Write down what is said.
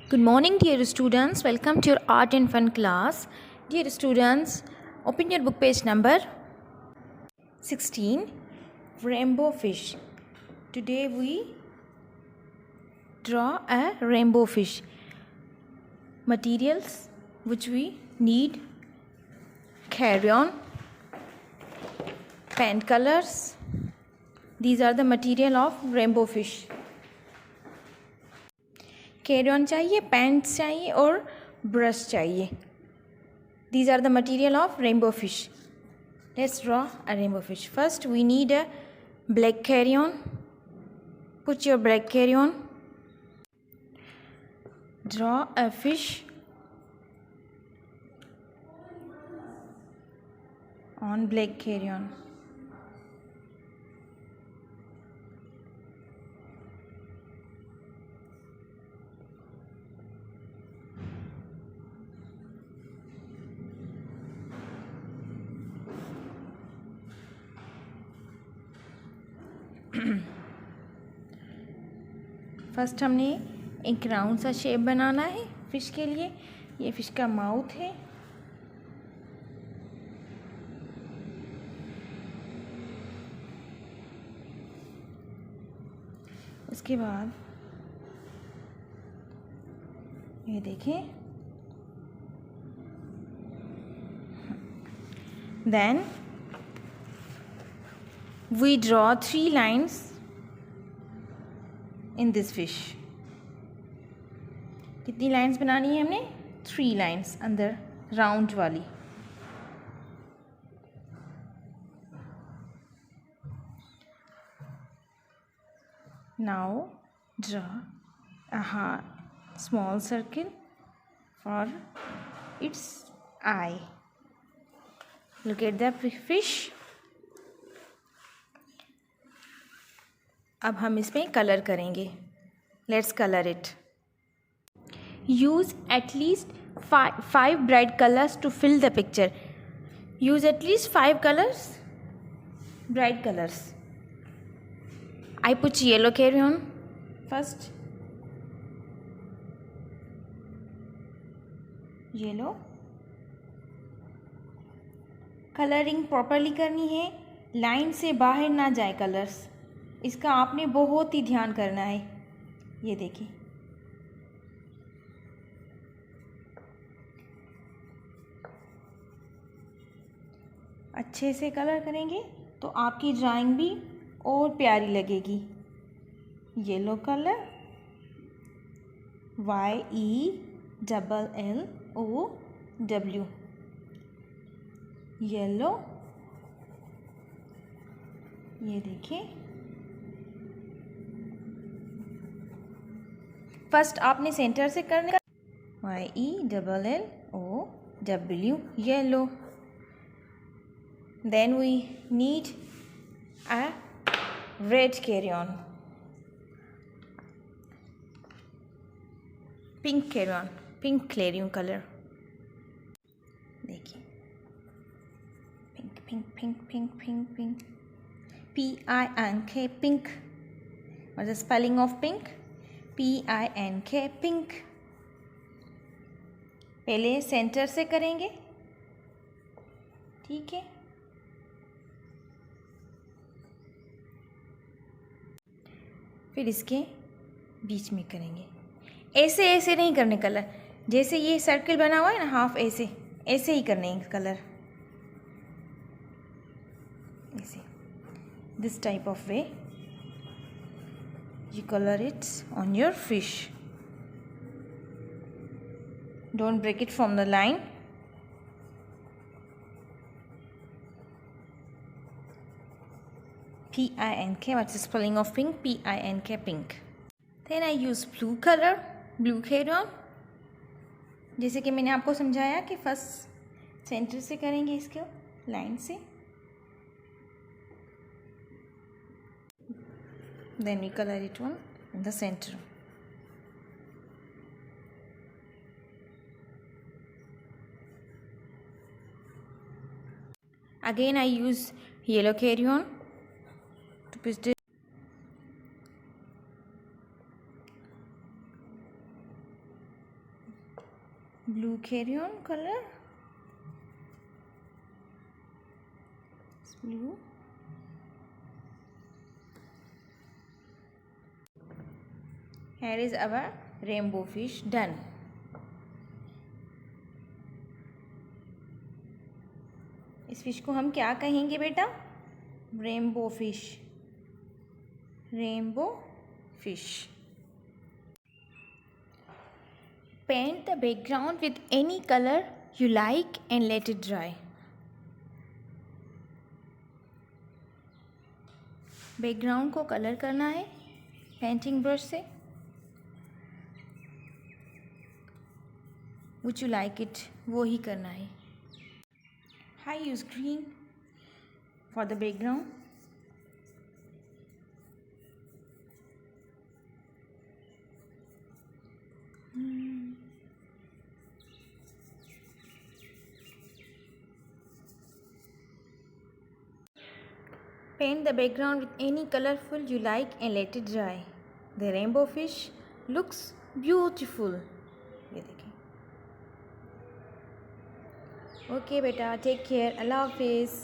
Good morning, dear students. Welcome to your art and fun class. Dear students, open your book page number 16, Rainbow Fish. Today we draw a rainbow fish. Materials which we need: crayon, paint colors. These are the material of rainbow fish. Crayon चाहिए, paints चाहिए और brush चाहिए. These are the material of rainbow fish. Let's draw a rainbow fish. First we need a black crayon. Put your black crayon. Draw a fish on black crayon. First हमने एक round सा shape बनाना है fish के लिए. ये fish का mouth है. उसके बाद ये देखिए. Then we draw 3 lines in this fish. कितनी लाइंस बनानी है हमने? 3 लाइंस अंदर राउंड वाली. Now draw a small circle for its eye. Look at the fish. अब हम इसमें कलर करेंगे. Let's colour it. Use at least 5 bright colours to fill the picture. Use at least 5 colours, bright colours. I put yellow crayon first. Yellow. Colouring properly करनी है, line से बाहर ना जाए कलर्स. इसका आपने बहुत ही ध्यान करना है. ये देखिए. अच्छे से कलर करेंगे तो आपकी ड्राइंग भी और प्यारी लगेगी. Yellow colour, YELLOW, yellow. ये देखिए. फर्स्ट आपने सेंटर से करने का. YELLOW, yellow. Then we need a red crayon, pink crayon color. देखिए. pink. PINK, pink. What's the spelling of pink? PINK, pink. पहले सेंटर से करेंगे, ठीक है. फिर इसके बीच में करेंगे. ऐसे नहीं करने कलर. जैसे ये सर्कल बना हुआ है ना, हाफ ऐसे ही करने हैं कलर. ऐसे. This type of way you color it on your fish. Don't break it from the line. PINK. What's the spelling of pink? PINK, pink. Then I use blue color, blue crayon. जैसे कि मैंने आपको समझाया कि first centre से करेंगे इसको, line से. Then we color it on in the center. Again I use yellow crayon to put this. blue carrion color. It's blue. Here is our rainbow fish done. इस फिश को हम क्या कहेंगे बेटा? Rainbow fish. Rainbow fish. Paint the background with any color you like and let it dry. Background को colour करना है painting brush से. Would you like it? वो ही करना है. I use green for the background. Paint the background with any colorful you like and let it dry. The rainbow fish looks beautiful. ये देखिए. Okay बेटा, take care. Allah Hafiz.